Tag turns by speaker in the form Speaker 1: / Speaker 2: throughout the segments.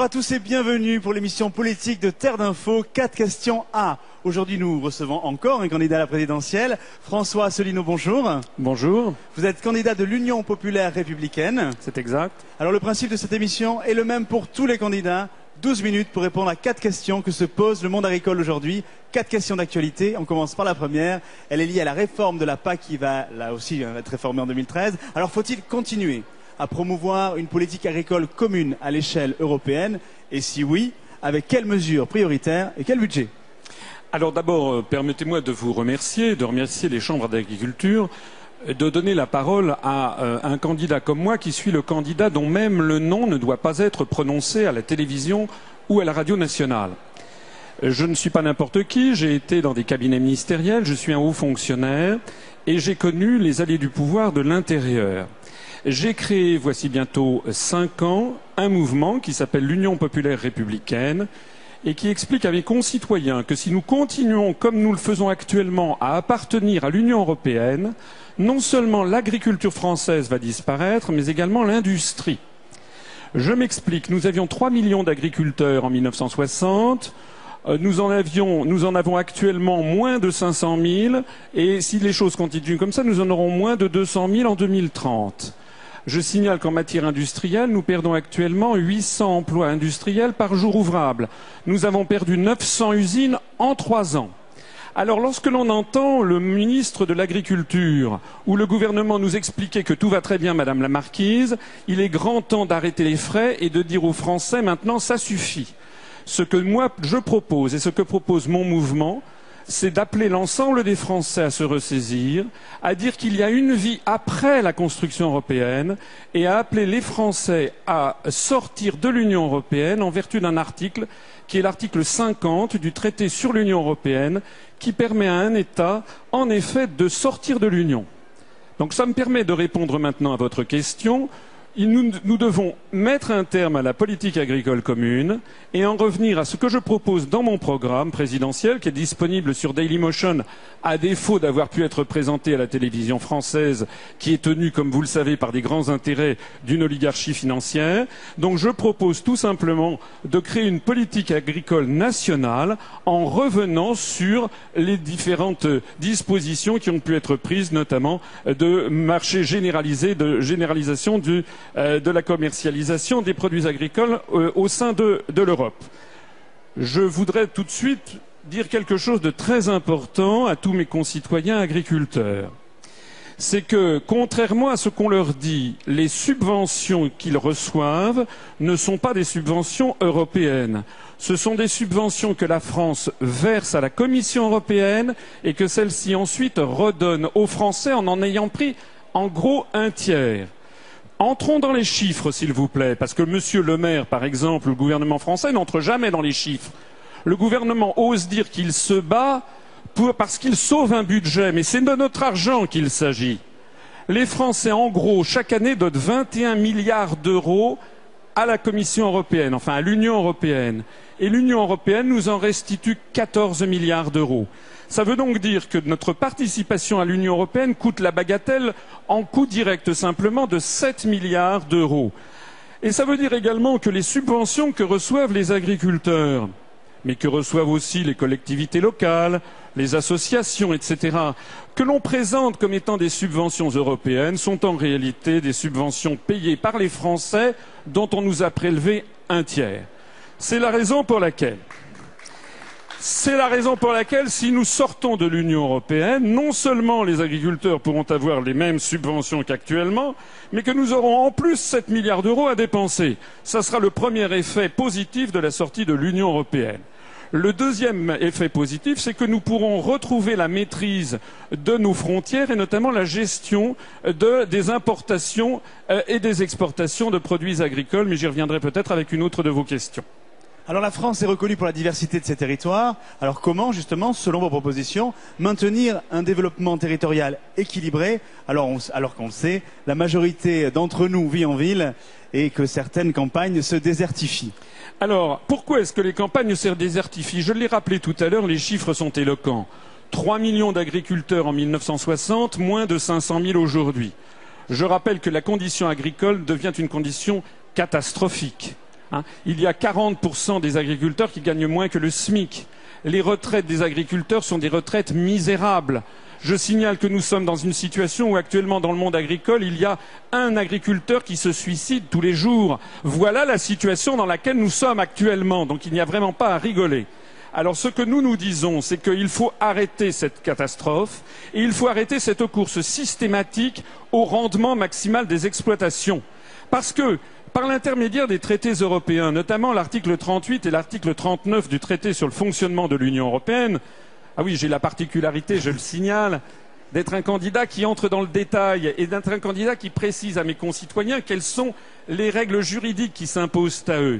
Speaker 1: à tous et bienvenue pour l'émission politique de Terre d'Info, 4 questions A. Aujourd'hui, nous recevons encore un candidat à la présidentielle. François Asselineau, bonjour.
Speaker 2: Bonjour.
Speaker 1: Vous êtes candidat de l'Union populaire républicaine.
Speaker 2: C'est exact.
Speaker 1: Alors le principe de cette émission est le même pour tous les candidats. 12 minutes pour répondre à 4 questions que se pose le monde agricole aujourd'hui. 4 questions d'actualité. On commence par la première. Elle est liée à la réforme de la PAC qui va, là aussi, être réformée en 2013. Alors faut-il continuer à promouvoir une politique agricole commune à l'échelle européenne? Et si oui, avec quelles mesures prioritaires et quel budget?
Speaker 2: Alors d'abord, permettez-moi de vous remercier, de remercier les chambres d'agriculture, de donner la parole à un candidat comme moi qui suis le candidat dont même le nom ne doit pas être prononcé à la télévision ou à la radio nationale. Je ne suis pas n'importe qui, j'ai été dans des cabinets ministériels, je suis un haut fonctionnaire et j'ai connu les allées du pouvoir de l'intérieur. J'ai créé, voici bientôt 5 ans, un mouvement qui s'appelle l'Union populaire républicaine et qui explique à mes concitoyens que si nous continuons comme nous le faisons actuellement à appartenir à l'Union européenne, non seulement l'agriculture française va disparaître, mais également l'industrie. Je m'explique, nous avions 3 millions d'agriculteurs en 1960, nous en avons actuellement moins de 500 000 et si les choses continuent comme ça, nous en aurons moins de 200 000 en 2030. Je signale qu'en matière industrielle, nous perdons actuellement 800 emplois industriels par jour ouvrable. Nous avons perdu 900 usines en 3 ans. Alors lorsque l'on entend le ministre de l'Agriculture ou le gouvernement nous expliquer que tout va très bien, Madame la Marquise, il est grand temps d'arrêter les frais et de dire aux Français maintenant ça suffit. Ce que moi je propose et ce que propose mon mouvement, c'est d'appeler l'ensemble des Français à se ressaisir, à dire qu'il y a une vie après la construction européenne et à appeler les Français à sortir de l'Union européenne en vertu d'un article qui est l'article 50 du traité sur l'Union européenne qui permet à un État, en effet, de sortir de l'Union. Donc ça me permet de répondre maintenant à votre question. Nous devons mettre un terme à la politique agricole commune et en revenir à ce que je propose dans mon programme présidentiel qui est disponible sur Dailymotion à défaut d'avoir pu être présenté à la télévision française qui est tenue, comme vous le savez, par des grands intérêts d'une oligarchie financière. Donc je propose tout simplement de créer une politique agricole nationale en revenant sur les différentes dispositions qui ont pu être prises, notamment de marché généralisé, de généralisation de la commercialisation des produits agricoles au sein de l'Europe. Je voudrais tout de suite dire quelque chose de très important à tous mes concitoyens agriculteurs. C'est que, contrairement à ce qu'on leur dit, les subventions qu'ils reçoivent ne sont pas des subventions européennes. Ce sont des subventions que la France verse à la Commission européenne et que celle-ci ensuite redonne aux Français en ayant pris en gros un tiers. Entrons dans les chiffres, s'il vous plaît, parce que Monsieur Le Maire, par exemple, le gouvernement français n'entre jamais dans les chiffres. Le gouvernement ose dire qu'il se bat parce qu'il sauve un budget, mais c'est de notre argent qu'il s'agit. Les Français, en gros, chaque année donnent 21 milliards d'euros à la Commission européenne, enfin à l'Union européenne. Et l'Union européenne nous en restitue 14 milliards d'euros. Ça veut donc dire que notre participation à l'Union européenne coûte la bagatelle en coût direct simplement de 7 milliards d'euros. Et ça veut dire également que les subventions que reçoivent les agriculteurs, mais que reçoivent aussi les collectivités locales, les associations, etc., que l'on présente comme étant des subventions européennes, sont en réalité des subventions payées par les Français dont on nous a prélevé un tiers. C'est la raison pour laquelle, si nous sortons de l'Union européenne, non seulement les agriculteurs pourront avoir les mêmes subventions qu'actuellement, mais que nous aurons en plus 7 milliards d'euros à dépenser. Ça sera le premier effet positif de la sortie de l'Union européenne. Le deuxième effet positif, c'est que nous pourrons retrouver la maîtrise de nos frontières et notamment la gestion des importations et des exportations de produits agricoles, mais j'y reviendrai peut-être avec une autre de vos questions.
Speaker 1: Alors la France est reconnue pour la diversité de ses territoires. Alors comment, justement, selon vos propositions, maintenir un développement territorial équilibré alors qu'on le sait, la majorité d'entre nous vit en ville et que certaines campagnes se désertifient?
Speaker 2: Alors, pourquoi est-ce que les campagnes se désertifient? Je l'ai rappelé tout à l'heure, les chiffres sont éloquents. 3 millions d'agriculteurs en 1960, moins de 500 000 aujourd'hui. Je rappelle que la condition agricole devient une condition catastrophique. hein. Il y a 40% des agriculteurs qui gagnent moins que le SMIC. Les retraites des agriculteurs sont des retraites misérables. Je signale que nous sommes dans une situation où actuellement dans le monde agricole, il y a un agriculteur qui se suicide tous les jours. Voilà la situation dans laquelle nous sommes actuellement. Donc il n'y a vraiment pas à rigoler. Alors ce que nous disons, c'est qu'il faut arrêter cette catastrophe et il faut arrêter cette course systématique au rendement maximal des exploitations. Parce que, par l'intermédiaire des traités européens, notamment l'article 38 et l'article 39 du traité sur le fonctionnement de l'Union européenne, ah oui, j'ai la particularité, je le signale, d'être un candidat qui entre dans le détail et d'être un candidat qui précise à mes concitoyens quelles sont les règles juridiques qui s'imposent à eux.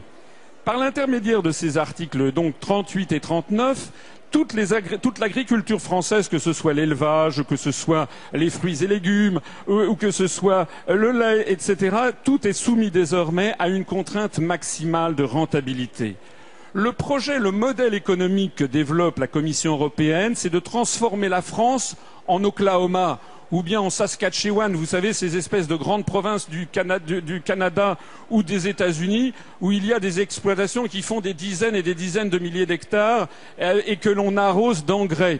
Speaker 2: Par l'intermédiaire de ces articles, donc 38 et 39, toute l'agriculture française, que ce soit l'élevage, que ce soit les fruits et légumes, ou que ce soit le lait, etc., tout est soumis désormais à une contrainte maximale de rentabilité. Le modèle économique que développe la Commission européenne, c'est de transformer la France en Oklahoma, ou bien en Saskatchewan, vous savez, ces espèces de grandes provinces du Canada ou des États-Unis, où il y a des exploitations qui font des dizaines et des dizaines de milliers d'hectares et que l'on arrose d'engrais.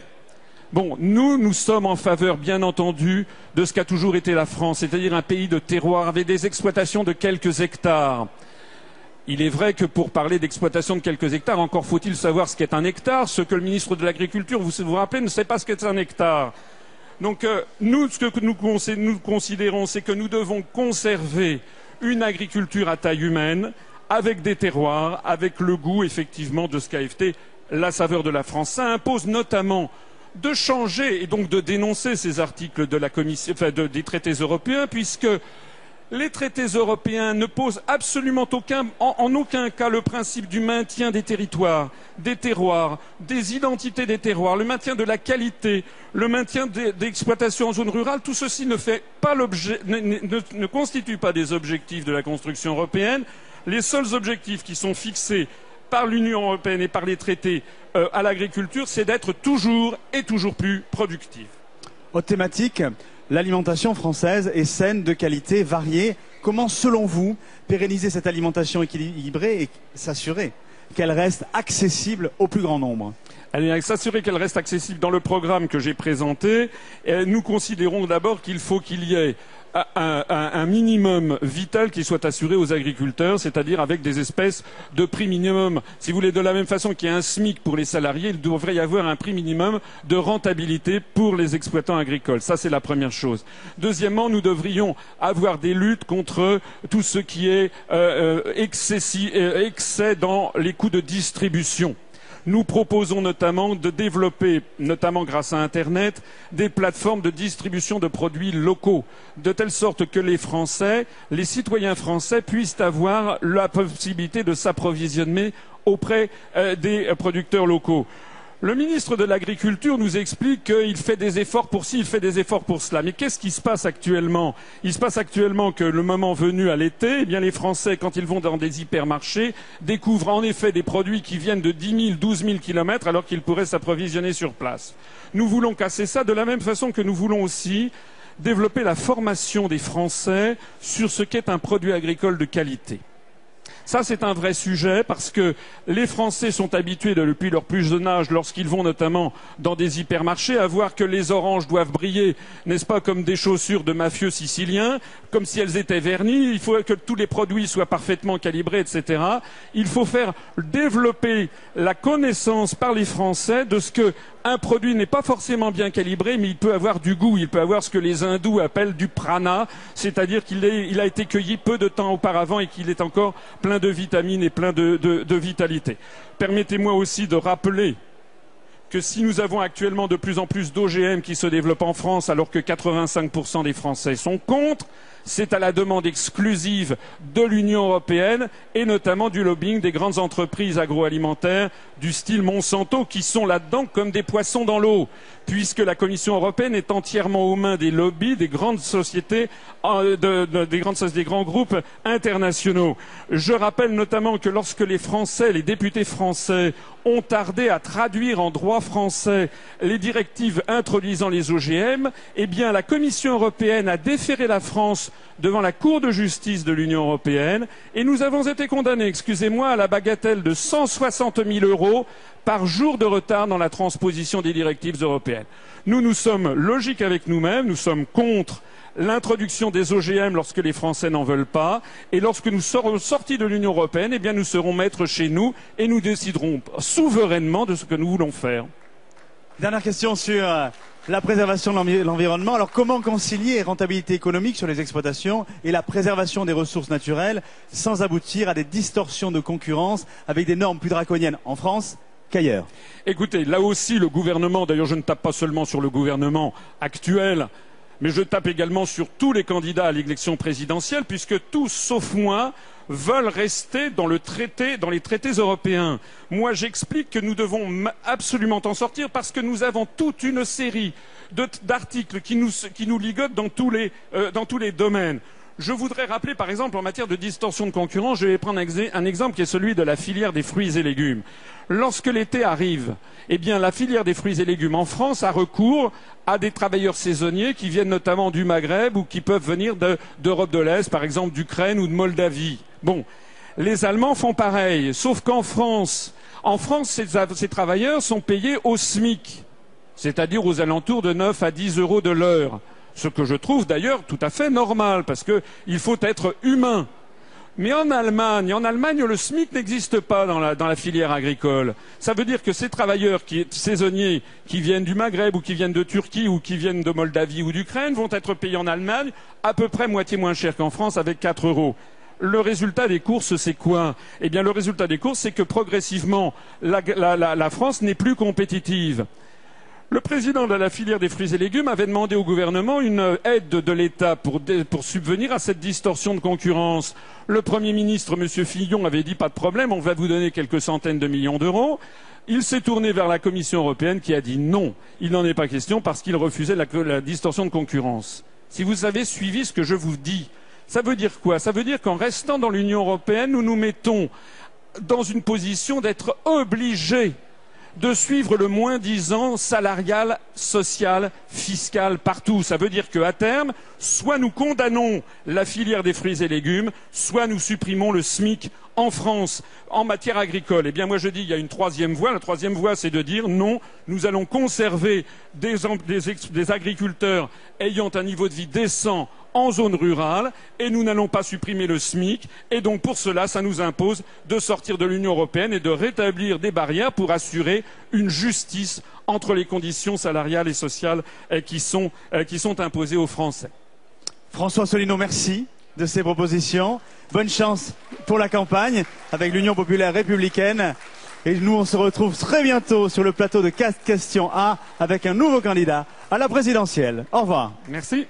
Speaker 2: Bon, nous sommes en faveur, bien entendu, de ce qu'a toujours été la France, c'est-à-dire un pays de terroir avec des exploitations de quelques hectares. Il est vrai que pour parler d'exploitation de quelques hectares, encore faut-il savoir ce qu'est un hectare. Ce que le ministre de l'Agriculture, vous vous rappelez, ne sait pas ce qu'est un hectare. Donc nous, ce que nous considérons, c'est que nous devons conserver une agriculture à taille humaine, avec des terroirs, avec le goût, effectivement, de ce qu'a été la saveur de la France. Ça impose notamment de changer et donc de dénoncer ces articles de la Commission, des traités européens, puisque les traités européens ne posent absolument en aucun cas le principe du maintien des territoires, des terroirs, des identités des terroirs, le maintien de la qualité, le maintien d'exploitation en zone rurale. Tout ceci ne constitue pas des objectifs de la construction européenne. Les seuls objectifs qui sont fixés par l'Union européenne et par les traités à l'agriculture, c'est d'être toujours et toujours plus productif.
Speaker 1: Autre thématique, l'alimentation française est saine, de qualité, variée. Comment, selon vous, pérenniser cette alimentation équilibrée et s'assurer qu'elle reste accessible au plus grand nombre?
Speaker 2: S'assurer qu'elle reste accessible dans le programme que j'ai présenté, nous considérons d'abord qu'il faut qu'il y ait un minimum vital qui soit assuré aux agriculteurs, c'est-à-dire avec des espèces de prix minimum. Si vous voulez, de la même façon qu'il y a un SMIC pour les salariés, il devrait y avoir un prix minimum de rentabilité pour les exploitants agricoles. Ça, c'est la première chose. Deuxièmement, nous devrions avoir des luttes contre tout ce qui est excès dans les coûts de distribution. Nous proposons notamment de développer, notamment grâce à Internet, des plateformes de distribution de produits locaux, de telle sorte que les Français, les citoyens français puissent avoir la possibilité de s'approvisionner auprès des producteurs locaux. Le ministre de l'Agriculture nous explique qu'il fait des efforts pour ci, il fait des efforts pour cela. Mais qu'est-ce qui se passe actuellement? Il se passe actuellement que le moment venu à l'été, eh bien les Français, quand ils vont dans des hypermarchés, découvrent en effet des produits qui viennent de 10 000, 12 000 kilomètres alors qu'ils pourraient s'approvisionner sur place. Nous voulons casser ça de la même façon que nous voulons aussi développer la formation des Français sur ce qu'est un produit agricole de qualité. Ça, c'est un vrai sujet parce que les Français sont habitués depuis leur plus jeune âge, lorsqu'ils vont notamment dans des hypermarchés, à voir que les oranges doivent briller, n'est-ce pas, comme des chaussures de mafieux siciliens, comme si elles étaient vernies. Il faut que tous les produits soient parfaitement calibrés, etc. Il faut faire développer la connaissance par les Français de ce que un produit n'est pas forcément bien calibré, mais il peut avoir du goût, il peut avoir ce que les hindous appellent du prana, c'est-à-dire qu'il a été cueilli peu de temps auparavant et qu'il est encore plein de vitamines et plein de vitalité. Permettez-moi aussi de rappeler que si nous avons actuellement de plus en plus d'OGM qui se développent en France, alors que 85% des Français sont contre, c'est à la demande exclusive de l'Union européenne et notamment du lobbying des grandes entreprises agroalimentaires du style Monsanto qui sont là-dedans comme des poissons dans l'eau, puisque la Commission européenne est entièrement aux mains des lobbies des grandes sociétés, des grands groupes internationaux. Je rappelle notamment que lorsque les Français, les députés français, ont tardé à traduire en droit français les directives introduisant les OGM, eh bien la Commission européenne a déféré la France devant la Cour de justice de l'Union européenne et nous avons été condamnés, excusez-moi, à la bagatelle de 160 000 € par jour de retard dans la transposition des directives européennes. Nous sommes logiques avec nous-mêmes, nous sommes contre l'introduction des OGM lorsque les Français n'en veulent pas, et lorsque nous serons sortis de l'Union européenne, eh bien nous serons maîtres chez nous et nous déciderons souverainement de ce que nous voulons faire.
Speaker 1: Dernière question sur la préservation de l'environnement. Alors comment concilier rentabilité économique sur les exploitations et la préservation des ressources naturelles sans aboutir à des distorsions de concurrence avec des normes plus draconiennes en France qu'ailleurs?
Speaker 2: Écoutez, là aussi le gouvernement, d'ailleurs je ne tape pas seulement sur le gouvernement actuel, mais je tape également sur tous les candidats à l'élection présidentielle, puisque tous, sauf moi, veulent rester dans les traités européens. Moi, j'explique que nous devons absolument en sortir parce que nous avons toute une série d'articles qui nous ligotent dans tous les domaines. Je voudrais rappeler, par exemple, en matière de distorsion de concurrence, je vais prendre un exemple qui est celui de la filière des fruits et légumes. Lorsque l'été arrive, eh bien, la filière des fruits et légumes en France a recours à des travailleurs saisonniers qui viennent notamment du Maghreb ou qui peuvent venir d'Europe de l'Est, par exemple d'Ukraine ou de Moldavie. Bon, les Allemands font pareil, sauf qu'en France, ces travailleurs sont payés au SMIC, c'est-à-dire aux alentours de 9 à 10 € de l'heure. Ce que je trouve d'ailleurs tout à fait normal, parce qu'il faut être humain. Mais en Allemagne, le SMIC n'existe pas dans la filière agricole. Ça veut dire que ces travailleurs saisonniers qui viennent du Maghreb ou qui viennent de Turquie ou qui viennent de Moldavie ou d'Ukraine vont être payés en Allemagne à peu près moitié moins cher qu'en France avec 4 €. Le résultat des courses, c'est quoi? Eh bien, le résultat des courses, c'est que progressivement, la France n'est plus compétitive. Le président de la filière des fruits et légumes avait demandé au gouvernement une aide de l'État pour subvenir à cette distorsion de concurrence. Le Premier ministre, M. Fillon, avait dit pas de problème, on va vous donner quelques centaines de millions d'euros. Il s'est tourné vers la Commission européenne qui a dit non, il n'en est pas question parce qu'il refusait la distorsion de concurrence. Si vous avez suivi ce que je vous dis, ça veut dire quoi? Ça veut dire qu'en restant dans l'Union européenne, nous nous mettons dans une position d'être obligés de suivre le moins-disant salarial, social, fiscal, partout. Ça veut dire qu'à terme, soit nous condamnons la filière des fruits et légumes, soit nous supprimons le SMIC en France, en matière agricole. Eh bien, moi je dis, il y a une troisième voie. La troisième voie, c'est de dire non, nous allons conserver des agriculteurs ayant un niveau de vie décent en zone rurale et nous n'allons pas supprimer le SMIC et donc pour cela, ça nous impose de sortir de l'Union européenne et de rétablir des barrières pour assurer une justice entre les conditions salariales et sociales qui sont imposées aux Français.
Speaker 1: François Asselineau, merci de ces propositions. Bonne chance pour la campagne avec l'Union populaire républicaine. Et nous, on se retrouve très bientôt sur le plateau de 4 questions A avec un nouveau candidat à la présidentielle. Au revoir.
Speaker 2: Merci.